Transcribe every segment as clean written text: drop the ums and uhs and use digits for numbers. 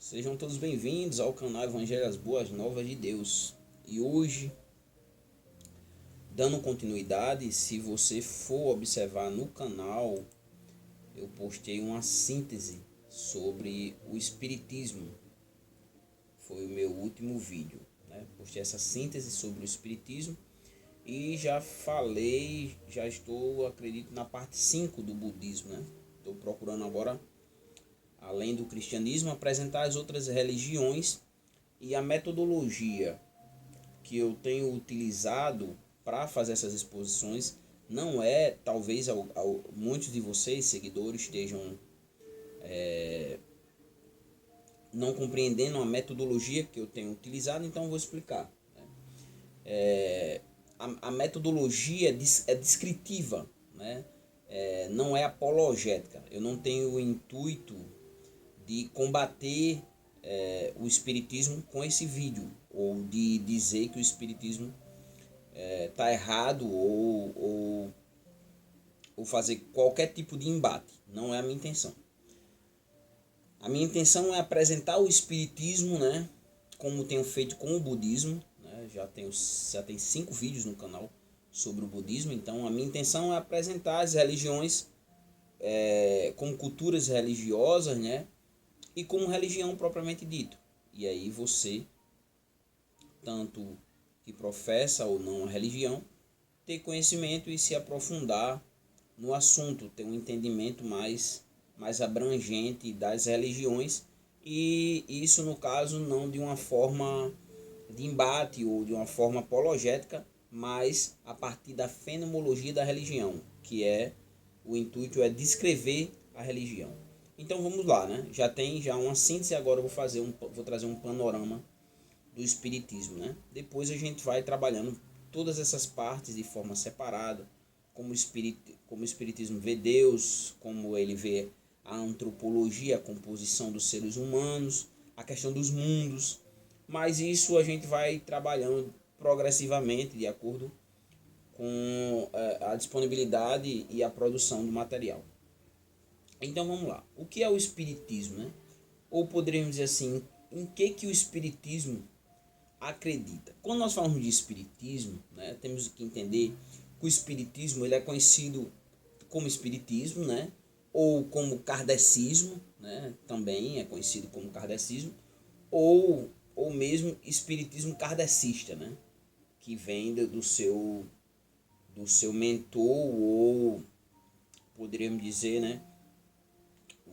Sejam todos bem-vindos ao canal Evangelho as Boas Novas de Deus. E hoje, dando continuidade, se você for observar no canal, eu postei uma síntese sobre o Espiritismo. Foi o meu último vídeo, né? Postei essa síntese sobre o Espiritismo e já falei, já estou, acredito, na parte 5 do budismo, né? Estou procurando agora, além do cristianismo, apresentar as outras religiões, e a metodologia que eu tenho utilizado para fazer essas exposições não é, talvez muitos de vocês, seguidores, estejam não compreendendo a metodologia que eu tenho utilizado, então eu vou explicar. A metodologia é descritiva, né? Não é apologética. Eu não tenho o intuito de combater o espiritismo com esse vídeo, ou de dizer que o espiritismo está errado, ou fazer qualquer tipo de embate. Não é a minha intenção. A minha intenção é apresentar o espiritismo, né, como tenho feito com o budismo, né? Já tem 5 vídeos no canal sobre o budismo. Então a minha intenção é apresentar as religiões como culturas religiosas, né, e como religião propriamente dito. E aí você, tanto que professa ou não a religião, ter conhecimento e se aprofundar no assunto, ter um entendimento mais abrangente das religiões, e isso, no caso, não de uma forma de embate ou de uma forma apologética, mas a partir da fenomenologia da religião, que o intuito é descrever a religião. Então vamos lá, né? Já tem uma síntese, agora eu vou trazer um panorama do espiritismo, né? Depois a gente vai trabalhando todas essas partes de forma separada, como o espiritismo vê Deus, como ele vê a antropologia, a composição dos seres humanos, a questão dos mundos. Mas isso a gente vai trabalhando progressivamente de acordo com a disponibilidade e a produção do material. Então vamos lá. O que é o espiritismo, né? Ou poderíamos dizer assim, em que o espiritismo acredita? Quando nós falamos de espiritismo, né, temos que entender que o espiritismo ele é conhecido como espiritismo, né, ou como kardecismo, né, também é conhecido como kardecismo, ou mesmo espiritismo kardecista, né, que vem do seu mentor, ou poderíamos dizer, né,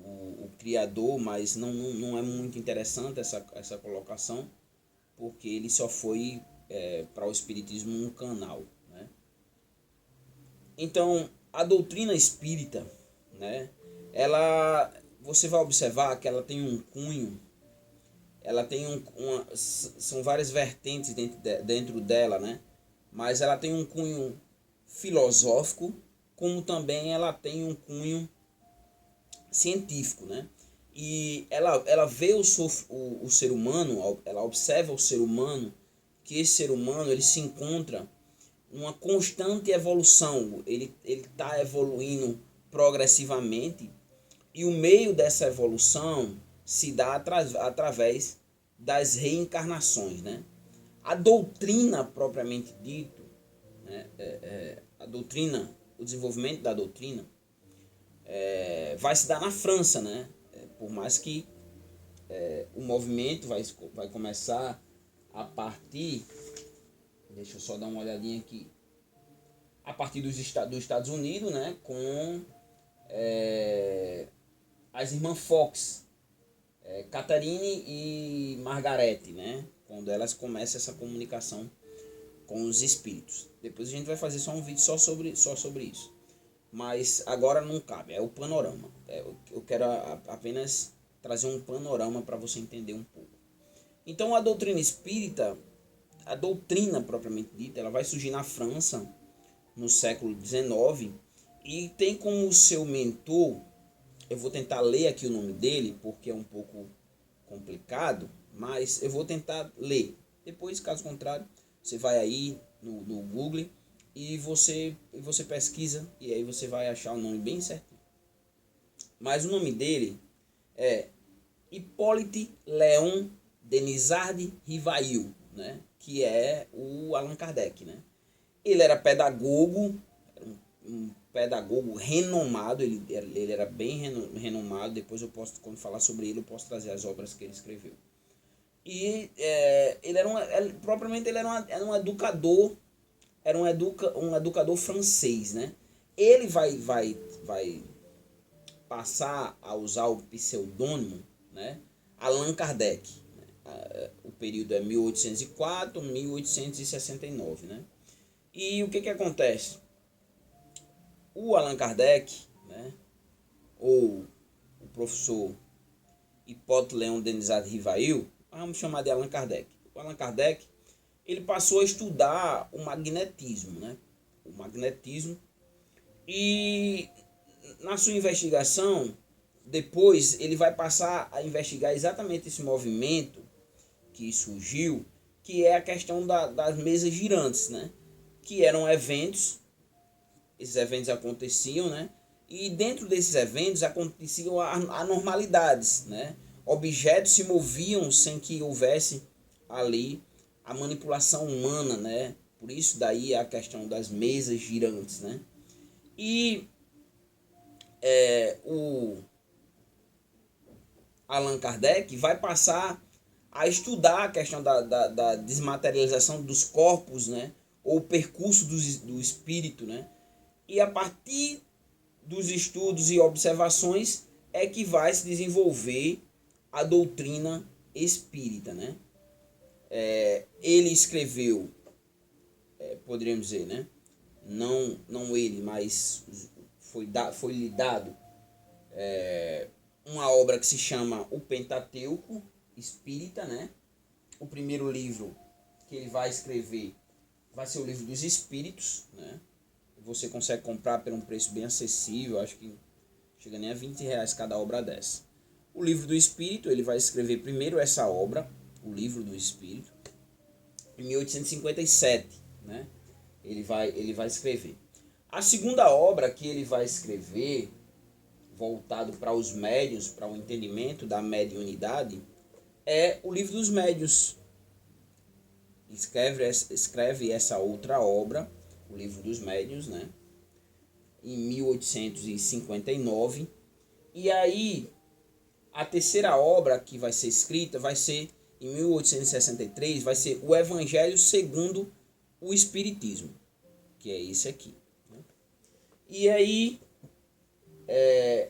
o criador, mas não é muito interessante essa colocação, porque ele só foi para o espiritismo um canal, né? Então, a doutrina espírita, né, você vai observar que ela tem um cunho, ela tem são várias vertentes dentro dela, né? Mas ela tem um cunho filosófico, como também ela tem um cunho científico, né? E ela vê o ser humano, ela observa o ser humano, que esse ser humano ele se encontra numa constante evolução, ele está evoluindo progressivamente, e o meio dessa evolução se dá através das reencarnações, né? A doutrina propriamente dito, né? A doutrina, o desenvolvimento da doutrina vai se dar na França, né? Por mais que o movimento vai começar a partir, deixa eu só dar uma olhadinha aqui, a partir dos Estados Unidos, né? Com as irmãs Fox, Catherine e Margarete, né? Quando elas começam essa comunicação com os espíritos. Depois a gente vai fazer só um vídeo só sobre isso. Mas agora não cabe, é o panorama. Eu quero apenas trazer um panorama para você entender um pouco. Então a doutrina espírita, a doutrina propriamente dita, ela vai surgir na França no século XIX, e tem como seu mentor, eu vou tentar ler aqui o nome dele porque é um pouco complicado, mas eu vou tentar ler. Depois, caso contrário, você vai aí no Google e você pesquisa, e aí você vai achar o nome bem certinho. Mas o nome dele é Hippolyte Léon Denisard Rivail, né? Que é o Allan Kardec, né? Ele era pedagogo, um pedagogo renomado, ele era bem renomado. Depois eu posso, quando falar sobre ele, eu posso trazer as obras que ele escreveu. E ele era propriamente ele era um educador, um educador francês, né? Ele vai passar a usar o pseudônimo, né? Allan Kardec. O período é 1804 1869, né? E o que acontece? O Allan Kardec, né, ou o professor Hippolyte Léon Denisard Rivail, vamos chamar de Allan Kardec. O Allan Kardec, ele passou a estudar o magnetismo, né? O magnetismo. E na sua investigação, depois ele vai passar a investigar exatamente esse movimento que surgiu, que é a questão das mesas girantes, né? Que eram eventos, esses eventos aconteciam, né? E dentro desses eventos aconteciam anormalidades, né? Objetos se moviam sem que houvesse ali a manipulação humana, né? Por isso daí a questão das mesas girantes, né? E o Allan Kardec vai passar a estudar a questão da desmaterialização dos corpos, né? Ou o percurso do espírito, né? E a partir dos estudos e observações é que vai se desenvolver a doutrina espírita, né? Ele escreveu, poderíamos dizer, né? Não ele, mas foi-lhe dado uma obra que se chama O Pentateuco Espírita, né? O primeiro livro que ele vai escrever vai ser o Livro dos Espíritos, né? Você consegue comprar por um preço bem acessível, acho que chega nem a R$20 cada obra dessa. O Livro do Espírito, ele vai escrever primeiro essa obra, o Livro do Espírito, em 1857, né? Ele vai escrever. A segunda obra que ele vai escrever, voltado para os médiuns, para o entendimento da mediunidade, é o Livro dos Médiuns. Escreve essa outra obra, o Livro dos Médiuns, né? Em 1859. E aí, a terceira obra que vai ser escrita vai ser em 1863, vai ser o Evangelho segundo o Espiritismo, que é esse aqui, né? E aí,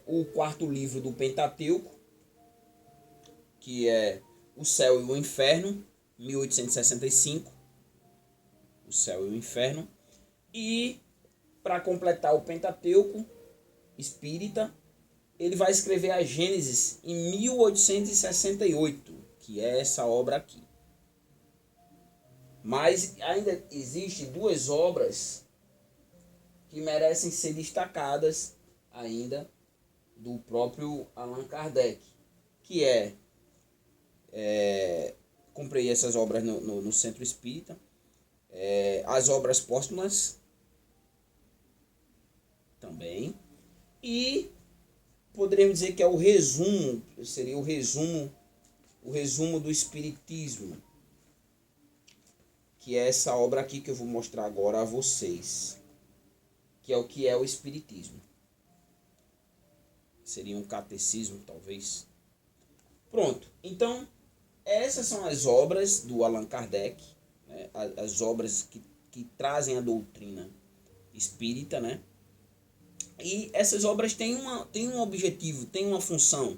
o quarto livro do Pentateuco, que é O Céu e o Inferno, 1865, O Céu e o Inferno. E, para completar o Pentateuco espírita, ele vai escrever a Gênesis em 1868, que é essa obra aqui. Mas ainda existem duas obras que merecem ser destacadas ainda do próprio Allan Kardec, que comprei essas obras no Centro Espírita, as obras póstumas também, e poderíamos dizer que é o resumo, seria o resumo do Espiritismo, que é essa obra aqui que eu vou mostrar agora a vocês, que é o Espiritismo. Seria um catecismo, talvez. Pronto, então essas são as obras do Allan Kardec, né? As obras que trazem a doutrina espírita, né? E essas obras têm um objetivo, têm uma função.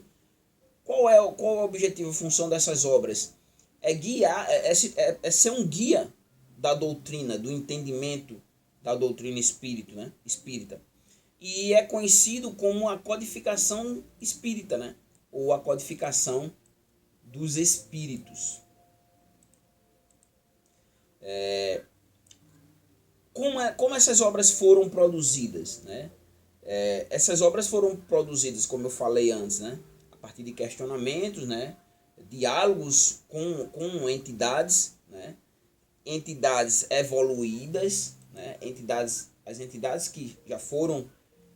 Qual é o objetivo, a função dessas obras? É guiar, é ser um guia da doutrina, do entendimento da doutrina espírita. E é conhecido como a codificação espírita, né? Ou a codificação dos espíritos. Como essas obras foram produzidas, né? Essas obras foram produzidas, como eu falei antes, né? A partir de questionamentos, né? Diálogos com entidades, né? Entidades evoluídas, né? As entidades que já foram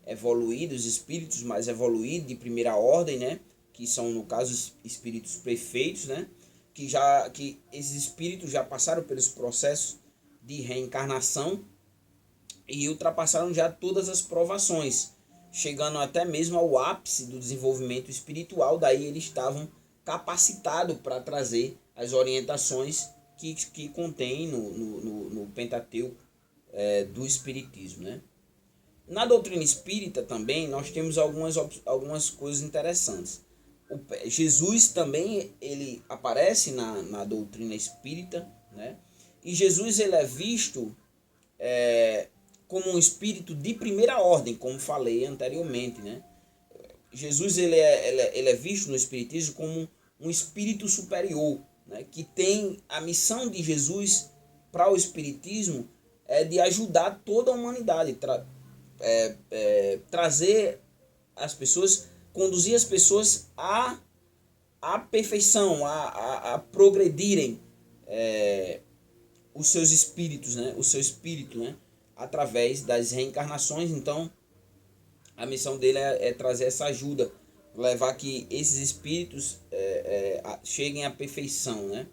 evoluídos, espíritos mais evoluídos de primeira ordem, né? que são, no caso, espíritos perfeitos, né? Que esses espíritos já passaram pelos processos de reencarnação e ultrapassaram já todas as provações, chegando até mesmo ao ápice do desenvolvimento espiritual. Daí eles estavam capacitados para trazer as orientações que contém no Pentateuco do Espiritismo, né? Na doutrina espírita também nós temos algumas coisas interessantes. Jesus também ele aparece na doutrina espírita, né? E Jesus ele é visto como um espírito de primeira ordem, como falei anteriormente, né? Jesus ele é visto no espiritismo como um espírito superior, né? Que tem a missão de Jesus para o espiritismo de ajudar toda a humanidade, trazer as pessoas, conduzir as pessoas à perfeição, a progredirem os seus espíritos, né? O seu espírito, né? Através das reencarnações. Então, a missão dele é trazer essa ajuda, levar que esses espíritos cheguem à perfeição, né?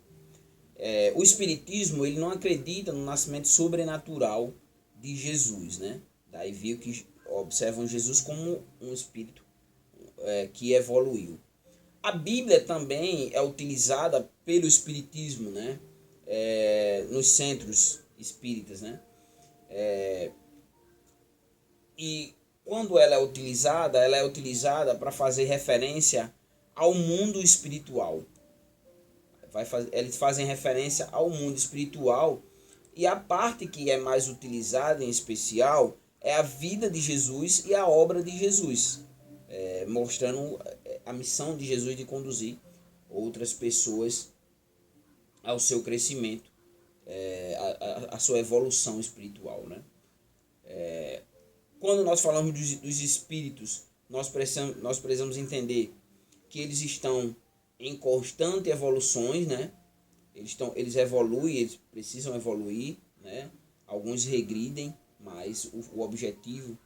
O espiritismo ele não acredita no nascimento sobrenatural de Jesus, né? Daí viu que observam Jesus como um espírito que evoluiu. A Bíblia também é utilizada pelo espiritismo, né? Nos centros espíritas, né? E quando ela é utilizada para fazer referência ao mundo espiritual. Eles fazem referência ao mundo espiritual, e a parte que é mais utilizada em especial é a vida de Jesus e a obra de Jesus, mostrando a missão de Jesus de conduzir outras pessoas ao seu crescimento, a sua evolução espiritual, né? Quando nós falamos dos espíritos, nós precisamos entender que eles estão em constante evoluções, né? Eles evoluem, eles precisam evoluir, né? Alguns regridem, mas o objetivo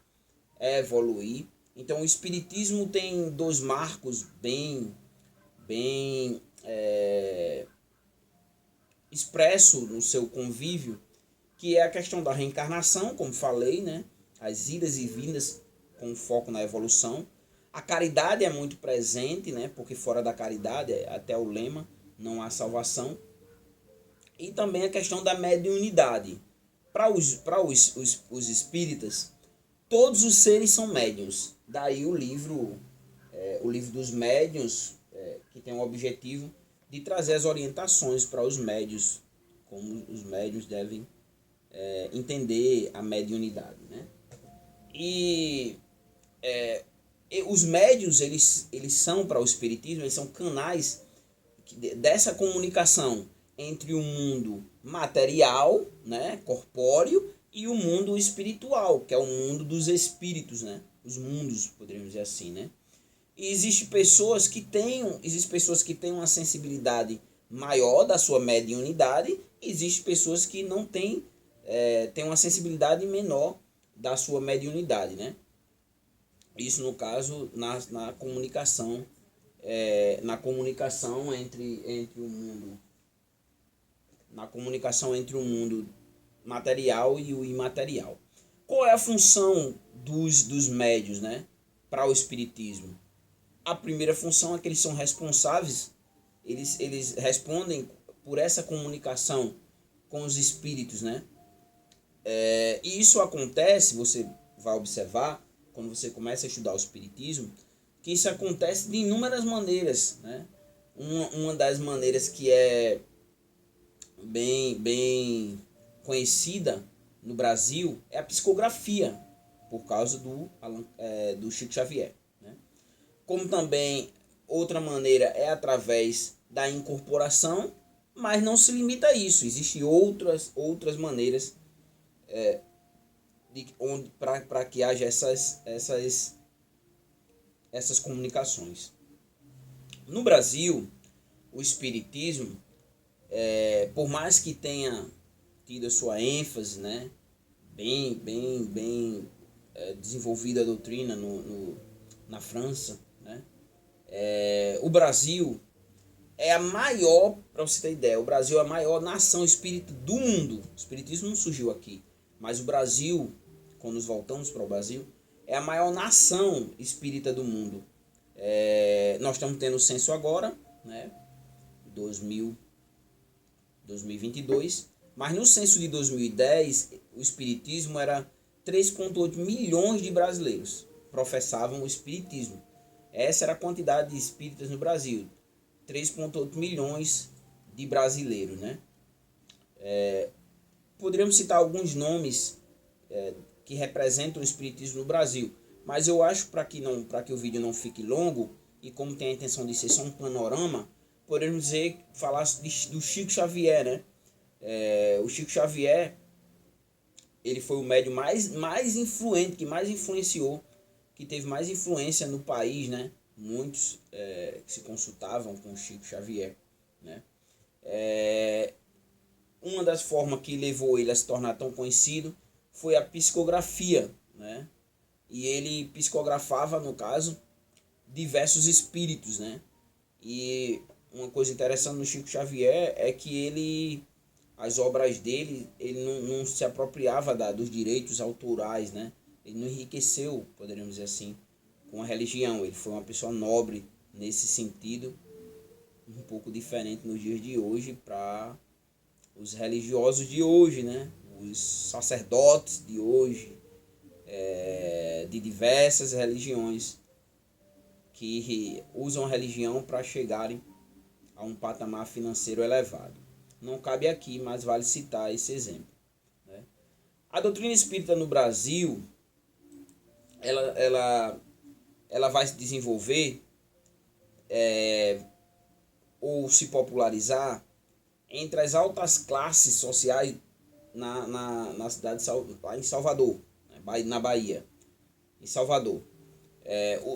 é evoluir. Então o espiritismo tem dois marcos bem expresso no seu convívio, que é a questão da reencarnação, como falei, né? As idas e vindas com foco na evolução. A caridade é muito presente, né? Porque fora da caridade, até o lema, não há salvação. E também a questão da mediunidade. Para os espíritas, todos os seres são médiuns. Daí o livro dos médiuns, que tem o objetivo de trazer as orientações para os médiuns, como os médiuns devem entender a mediunidade, né? E os médiuns, eles são, para o espiritismo, eles são canais dessa comunicação entre o mundo material, né, corpóreo, e o mundo espiritual, que é o mundo dos espíritos, né? Os mundos, poderíamos dizer assim, né? E existem pessoas que têm uma sensibilidade maior da sua mediunidade, e existem pessoas que não têm uma sensibilidade menor da sua mediunidade, né? Isso no caso na comunicação entre o mundo, na comunicação entre o mundo material e o imaterial. Qual é a função dos médiuns, né, para o espiritismo? A primeira função é que eles são responsáveis, eles respondem por essa comunicação com os espíritos, né? E isso acontece, você vai observar, quando você começa a estudar o espiritismo, que isso acontece de inúmeras maneiras, né? Uma das maneiras que é bem conhecida no Brasil é a psicografia, por causa do Chico Xavier, né? Como também outra maneira é através da incorporação, mas não se limita a isso, existem outras maneiras para que haja essas comunicações. No Brasil, o espiritismo, por mais que tenha tido a sua ênfase, né, bem desenvolvida a doutrina na França, né, O Brasil é a maior, para você ter ideia, o Brasil é a maior nação espírita do mundo. O espiritismo não surgiu aqui, mas o Brasil, quando nos voltamos para o Brasil, é a maior nação espírita do mundo. Nós estamos tendo o censo agora, né, 2022, mas no censo de 2010, o espiritismo era 3,8 milhões de brasileiros professavam o espiritismo. Essa era a quantidade de espíritas no Brasil, 3,8 milhões de brasileiros, né? Poderíamos citar alguns nomes que representam o espiritismo no Brasil, mas eu acho, para que o vídeo não fique longo, e como tem a intenção de ser só um panorama, podemos falar do Chico Xavier, né? O Chico Xavier, ele foi o médium mais influente, que mais influenciou, que teve mais influência no país, né? Muitos que se consultavam com o Chico Xavier, né? Uma das formas que levou ele a se tornar tão conhecido foi a psicografia, né? E ele psicografava, no caso, diversos espíritos, né? E uma coisa interessante no Chico Xavier é que as obras dele, ele não se apropriava dos direitos autorais, né? Ele não enriqueceu, poderíamos dizer assim, com a religião. Ele foi uma pessoa nobre nesse sentido, um pouco diferente nos dias de hoje para os religiosos de hoje, né? Os sacerdotes de hoje, de diversas religiões, que usam a religião para chegarem a um patamar financeiro elevado. Não cabe aqui, mas vale citar esse exemplo, né? A doutrina espírita no Brasil, ela vai se desenvolver ou se popularizar entre as altas classes sociais na cidade lá em Salvador, na Bahia, em Salvador.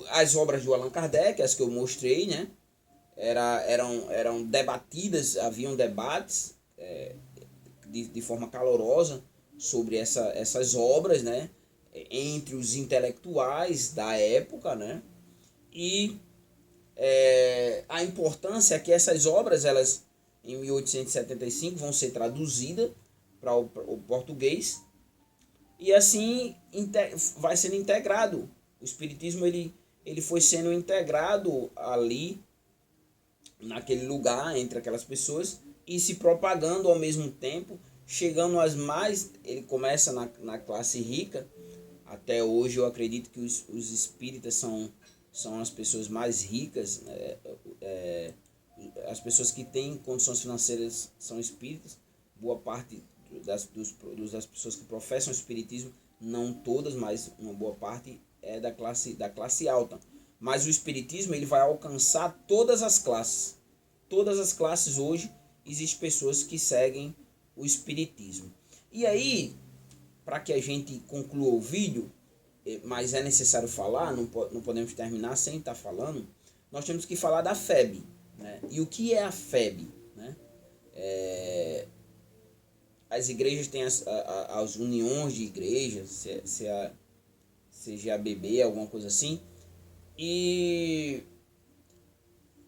As obras do Allan Kardec, as que eu mostrei, né, eram debatidas, haviam debates de forma calorosa sobre essas obras, né, entre os intelectuais da época, né, e a importância é que essas obras, elas em 1875 vão ser traduzidas para o português, e assim vai sendo integrado. O espiritismo ele foi sendo integrado ali, naquele lugar, entre aquelas pessoas, e se propagando ao mesmo tempo, chegando às mais... Ele começa na classe rica. Até hoje eu acredito que os espíritas são as pessoas mais ricas, as pessoas que têm condições financeiras são espíritas. Boa parte das pessoas que professam o espiritismo, não todas, mas uma boa parte é da classe alta. Mas o espiritismo ele vai alcançar todas as classes. Todas as classes hoje existem pessoas que seguem o espiritismo. E aí, para que a gente conclua o vídeo, mas é necessário falar, não podemos terminar sem estar falando, nós temos que falar da FEB, né? E o que é a FEB, né? As igrejas têm as uniões de igrejas, CGABB, alguma coisa assim, e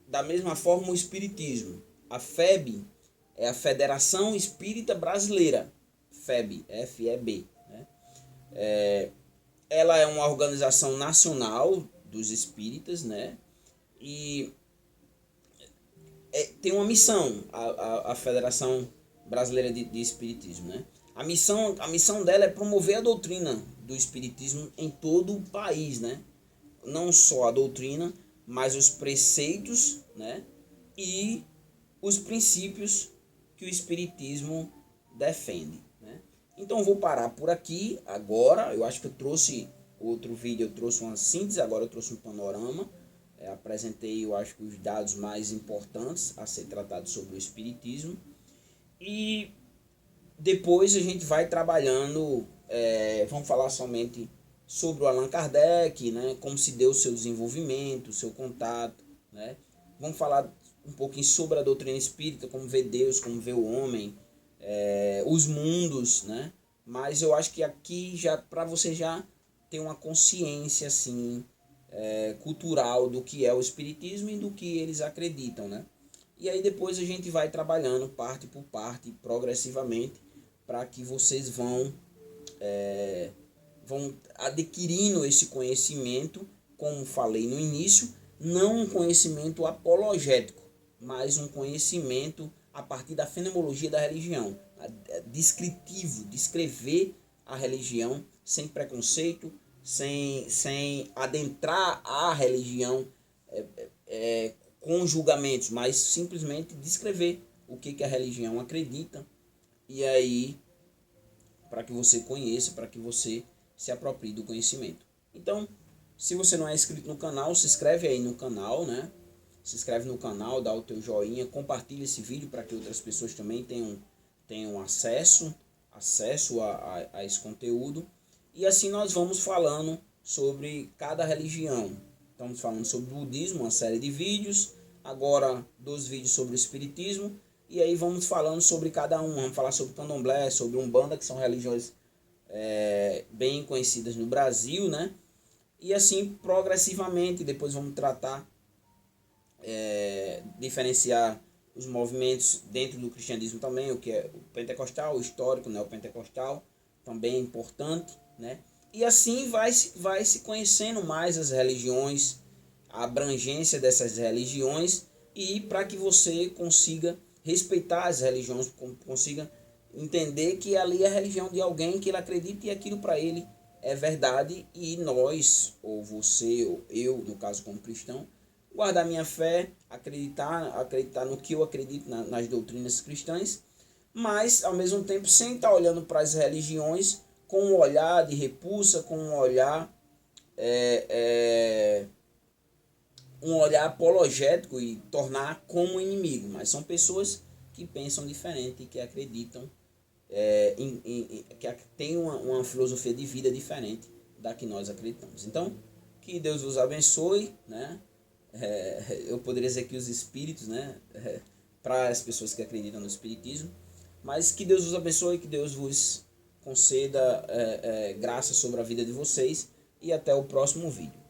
da mesma forma o espiritismo. A FEB é a Federação Espírita Brasileira, FEB, F-E-B, né? Ela é uma organização nacional dos espíritas, né? E tem uma missão, a Federação Brasileira de Espiritismo, né? A missão dela é promover a doutrina do espiritismo em todo o país, né? Não só a doutrina, mas os preceitos, né? E os princípios que o espiritismo defende, né? Então eu vou parar por aqui agora. Eu acho que eu trouxe outro vídeo, eu trouxe uma síntese, agora eu trouxe um panorama. Apresentei, eu acho que os dados mais importantes a ser tratados sobre o espiritismo. E depois a gente vai trabalhando, vamos falar somente sobre o Allan Kardec, né, como se deu o seu desenvolvimento, o seu contato, né? Vamos falar um pouquinho sobre a doutrina espírita, como vê Deus, como vê o homem, os mundos, né? Mas eu acho que aqui já para você já ter uma consciência assim cultural do que é o espiritismo e do que eles acreditam, né? E aí depois a gente vai trabalhando parte por parte, progressivamente, para que vocês vão adquirindo esse conhecimento, como falei no início, não um conhecimento apologético, mas um conhecimento a partir da fenomenologia da religião, descritivo, descrever a religião sem preconceito, sem adentrar a religião com julgamentos, mas simplesmente descrever o que a religião acredita, e aí para que você conheça, para que você se aproprie do conhecimento. Então, se você não é inscrito no canal, se inscreve aí no canal, né? Se inscreve no canal, dá o teu joinha, compartilha esse vídeo para que outras pessoas também tenham acesso a esse conteúdo. E assim nós vamos falando sobre cada religião. Estamos falando sobre o budismo, uma série de vídeos, agora 2 vídeos sobre o espiritismo, e aí vamos falando sobre cada um. Vamos falar sobre candomblé, sobre umbanda, que são religiões bem conhecidas no Brasil, né? E assim progressivamente, depois vamos tratar, diferenciar os movimentos dentro do cristianismo também, o que é o pentecostal, o histórico, né? O pentecostal também é importante, né? E assim vai se conhecendo mais as religiões, a abrangência dessas religiões, e para que você consiga respeitar as religiões, consiga entender que ali é a religião de alguém que ele acredita e aquilo para ele é verdade, e nós, ou você, ou eu, no caso como cristão, guardar minha fé, acreditar no que eu acredito nas doutrinas cristãs, mas ao mesmo tempo sem estar olhando para as religiões com um olhar de repulsa, com um olhar um olhar apologético e tornar como inimigo, mas são pessoas que pensam diferente e que acreditam, que têm uma filosofia de vida diferente da que nós acreditamos. Então, que Deus vos abençoe, né? Eu poderia dizer que os espíritos, né? Para as pessoas que acreditam no espiritismo, mas que Deus vos abençoe, que Deus vos conceda graça sobre a vida de vocês, e até o próximo vídeo.